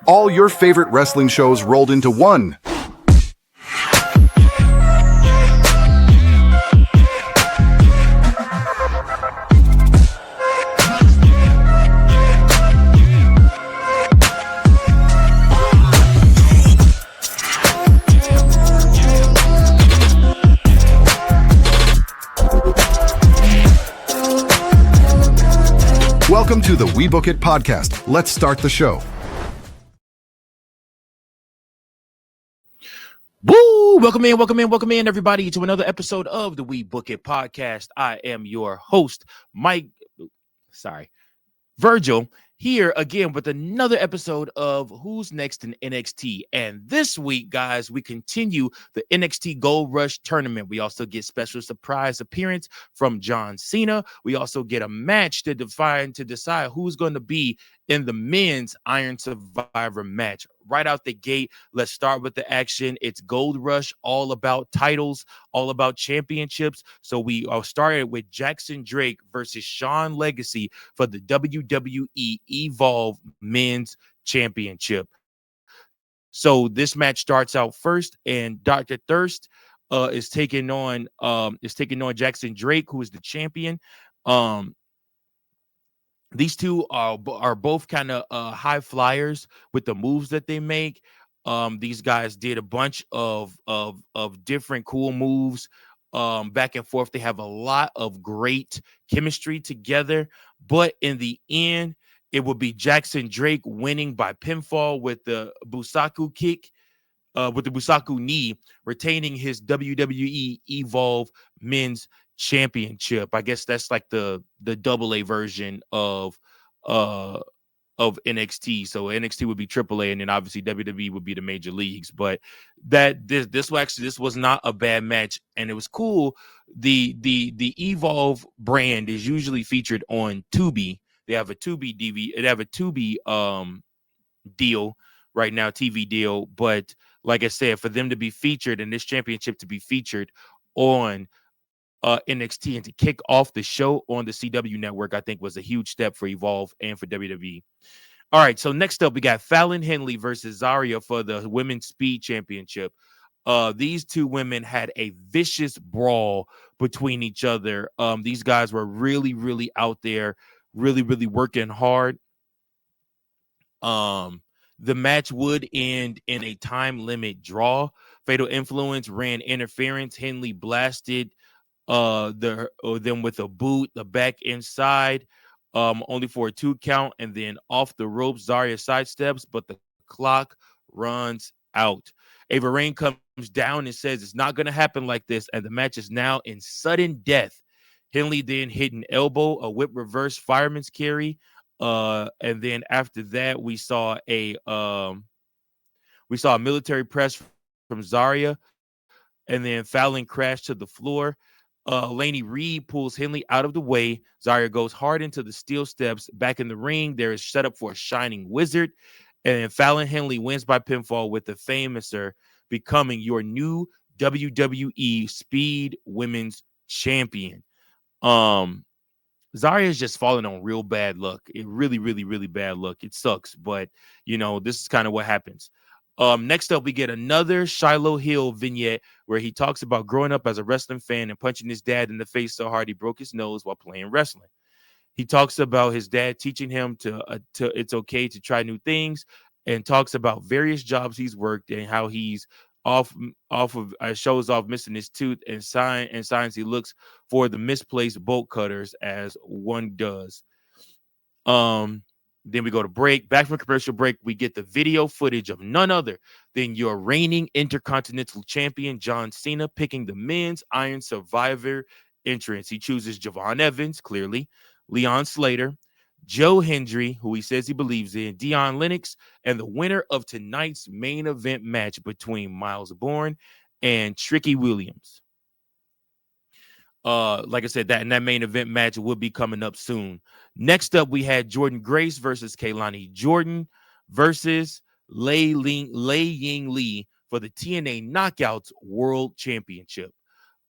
All your favorite wrestling shows rolled into one. Welcome to the We Book It podcast. Let's start the show. Woo! Welcome in, everybody, to another episode of the We Book It podcast. I am your host, Virgil, here again with another episode of Who's Next in NXT. And this week, guys, we continue the NXT Gold Rush tournament. We also get special surprise appearance from John Cena. We also get a match to decide who's going to be in the men's Iron Survivor match. Right out the gate, let's start with the action. It's Gold Rush, all about titles, all about championships. So we started with Jackson Drake versus Shawn Legacy for the WWE Evolve Men's Championship. So this match starts out first, and Dr. Thirst is taking on Jackson Drake, who is the champion. These two are both kind of high flyers with the moves that they make. These guys did a bunch of different cool moves back and forth. They have a lot of great chemistry together. But in the end, it will be Jackson Drake winning by pinfall with the Busaku kick, with the Busaku knee, retaining his WWE Evolve Men's Championship. I guess that's like the double A version of NXT. So NXT would be AAA, and then obviously WWE would be the major leagues. But this was not a bad match, and it was cool. The Evolve brand is usually featured on Tubi. They have a Tubi deal right now, TV deal. But like I said, for them to be featured in this championship to be featured on NXT and to kick off the show on the CW network, I think was a huge step for Evolve and for WWE. All right, so next up, we got Fallon Henley versus Zaria for the Women's Speed Championship. These two women had a vicious brawl between each other. These guys were really, really out there, really, really working hard. The match would end in a time limit draw. Fatal Influence ran interference. Henley blasted them with a boot, the back inside, only for a 2 count, and then off the ropes, Zaria sidesteps, but the clock runs out. Ava Rain comes down and says it's not going to happen like this, and the match is now in sudden death. Henley then hit an elbow, a whip reverse fireman's carry, and then after that we saw a military press from Zaria, and then Fallon crashed to the floor. Laney Reed pulls Henley out of the way. Zaria goes hard into the steel steps. Back in the ring, there is set up for a Shining Wizard. And then Fallon Henley wins by pinfall with the Famouser becoming your new WWE Speed Women's Champion. Zaria is just falling on real bad luck. It really, really, really bad luck. It sucks, but, this is kind of what happens. Next up, we get another Shiloh Hill vignette where he talks about growing up as a wrestling fan and punching his dad in the face so hard he broke his nose while playing wrestling. He talks about his dad teaching him to it's okay to try new things, and talks about various jobs he's worked and how he's shows off missing his tooth and signs he looks for the misplaced bolt cutters as one does. Then we go to break. Back from commercial break, we get the video footage of none other than your reigning Intercontinental Champion, John Cena, picking the men's Iron Survivor entrance. He chooses Javon Evans, clearly, Leon Slater, Joe Hendry, who he says he believes in, Dion Lennox, and the winner of tonight's main event match between Miles Bourne and Tricky Williams. Like I said, that main event match will be coming up soon. Next up, we had Jordynne Grace versus Kelani Jordan versus Lei Ying Lee for the TNA Knockouts World Championship.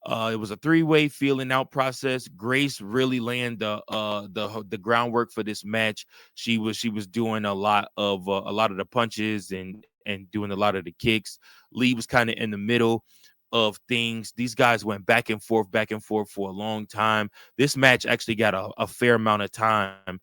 It was a three-way feeling out process. Grace really laying the groundwork for this match. She was doing a lot of the punches and doing a lot of the kicks. Lee was kind of in the middle of things. These guys went back and forth for a long time. This match actually got a fair amount of time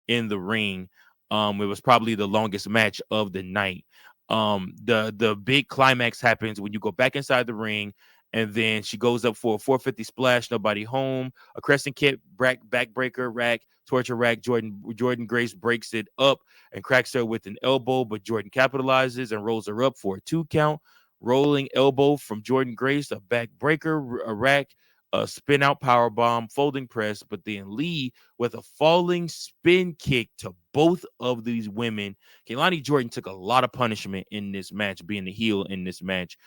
in the ring. It was probably the longest match of the night. The big climax happens when you go back inside the ring, and then she goes up for a 450 splash, nobody home, a crescent kick, backbreaker rack, torture rack. Jordynne Grace breaks it up and cracks her with an elbow, but Jordynne capitalizes and rolls her up for a 2 count. Rolling elbow from Jordynne Grace, a backbreaker, a rack, a spin out power bomb, folding press, but then Lee with a falling spin kick to both of these women. Kelani Jordan took a lot of punishment in this match, being the heel in this match.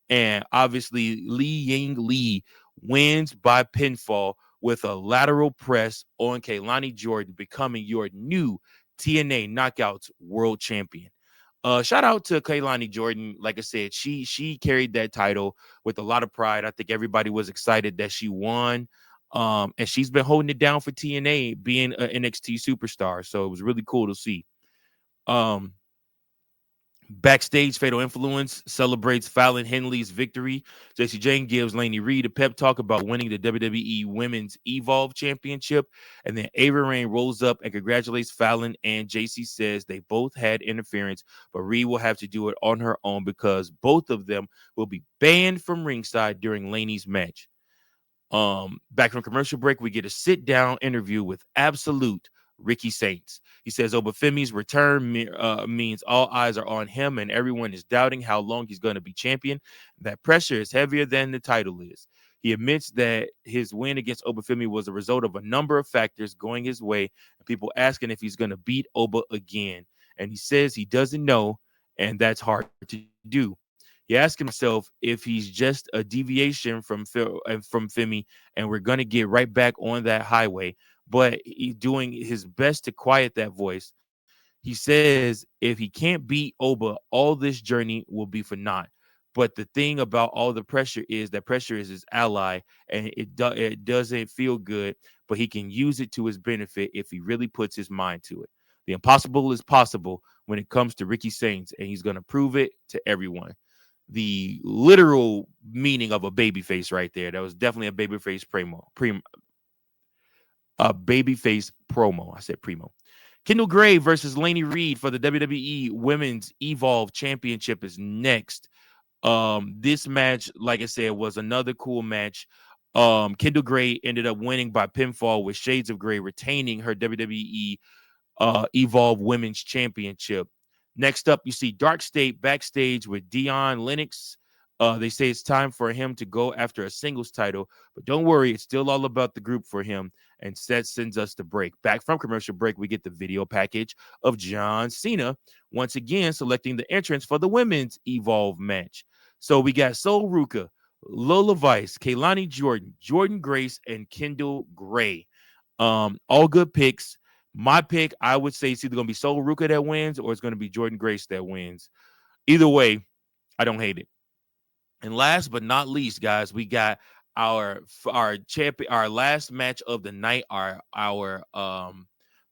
And obviously, Lei Ying wins by pinfall with a lateral press on Kelani Jordan, becoming your new TNA Knockouts World Champion. Shout out to Kelani Jordan. Like I said, she carried that title with a lot of pride. I think everybody was excited that she won. And she's been holding it down for TNA, being an NXT superstar. So it was really cool to see. Um, Backstage, Fatal Influence celebrates Fallon Henley's victory. Jessie Jane gives Laney Reed a pep talk about winning the WWE Women's Evolve Championship. And then Ava Rain rolls up and congratulates Fallon. And JC says they both had interference, but Reed will have to do it on her own because both of them will be banned from ringside during Laney's match. Back from commercial break, we get a sit-down interview with Absolute Ricky Saints. He says Obafemi's return means all eyes are on him and everyone is doubting how long he's going to be champion. That pressure is heavier than the title is. He admits that his win against Obafemi was a result of a number of factors going his way and people asking if he's going to beat Oba again. And he says he doesn't know, and that's hard to do. He asked himself if he's just a deviation from Femi, and we're going to get right back on that highway. But he's doing his best to quiet that voice. He says if he can't beat Oba, all this journey will be for naught. But the thing about all the pressure is that pressure is his ally, and it doesn't feel good, but he can use it to his benefit if he really puts his mind to it. The impossible is possible when it comes to Ricky Saints, and he's going to prove it to everyone. The literal meaning of a babyface right there. That was definitely a babyface a babyface promo. I said primo. Kendall Gray versus Laney Reed for the WWE Women's Evolve Championship is next. This match, like I said, was another cool match. Kendall Gray ended up winning by pinfall with Shades of Gray retaining her WWE Evolve Women's Championship. Next up, you see Dark State backstage with Dion Lennox. They say it's time for him to go after a singles title, but don't worry, it's still all about the group for him. And Seth sends us the break. Back from commercial break, we get the video package of John Cena once again selecting the entrance for the women's Evolve match. So we got Sol Ruka, Lola Vice, Kelani Jordan, Jordynne Grace, and Kendall Gray. All good picks. My pick, I would say it's either going to be Sol Ruka that wins or it's going to be Jordynne Grace that wins. Either way, I don't hate it. And last but not least, guys, we got our champion, our last match of the night, our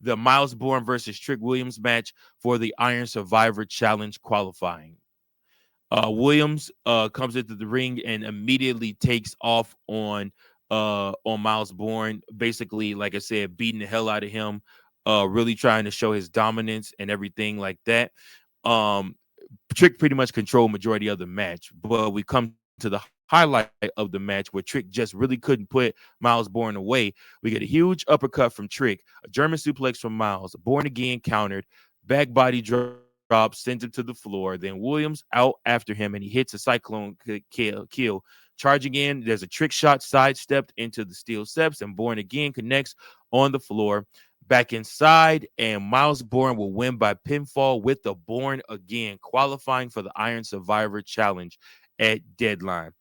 the Miles Bourne versus Trick Williams match for the Iron Survivor Challenge qualifying. Williams comes into the ring and immediately takes off on Miles Bourne, basically, like I said, beating the hell out of him, really trying to show his dominance and everything like that. Trick pretty much controlled majority of the match, but we come to the highlight of the match where Trick just really couldn't put Miles Bourne away. We get a huge uppercut from Trick, a German suplex from Miles, Bourne again countered, back body drop, sends him to the floor. Then Williams out after him, and he hits a cyclone kill. Charging in, there's a Trick shot sidestepped into the steel steps, and Bourne again connects on the floor. Back inside, and Miles Bourne will win by pinfall with the Bourne again, qualifying for the Iron Survivor Challenge at Deadline.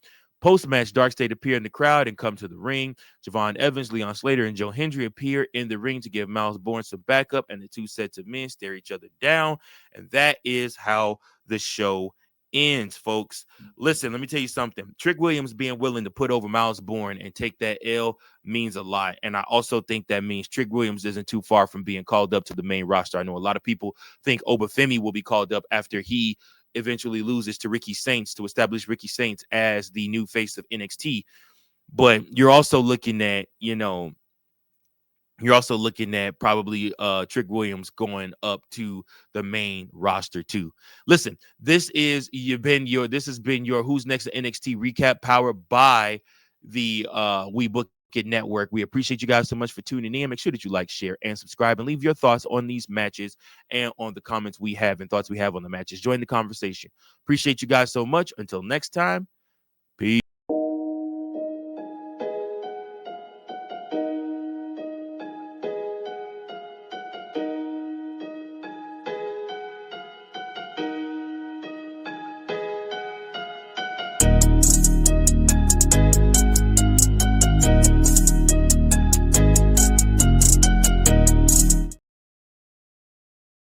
Post-match, Dark State appear in the crowd and come to the ring. Javon Evans, Leon Slater, and Joe Hendry appear in the ring to give Miles Bourne some backup, and the two sets of men stare each other down, and that is how the show ends, folks. Listen, let me tell you something. Trick Williams being willing to put over Miles Bourne and take that L means a lot. And I also think that means Trick Williams isn't too far from being called up to the main roster. I know a lot of people think Obafemi will be called up after he eventually loses to Ricky Saints to establish Ricky Saints as the new face of NXT. But you're also looking at, you're also looking at probably Trick Williams going up to the main roster too. Listen, this has been your Who's Next to NXT recap powered by the We Book It Network. We appreciate you guys so much for tuning in. Make sure that you like, share, and subscribe, and leave your thoughts on these matches and on the comments we have and thoughts we have on the matches. Join the conversation. Appreciate you guys so much. Until next time, peace.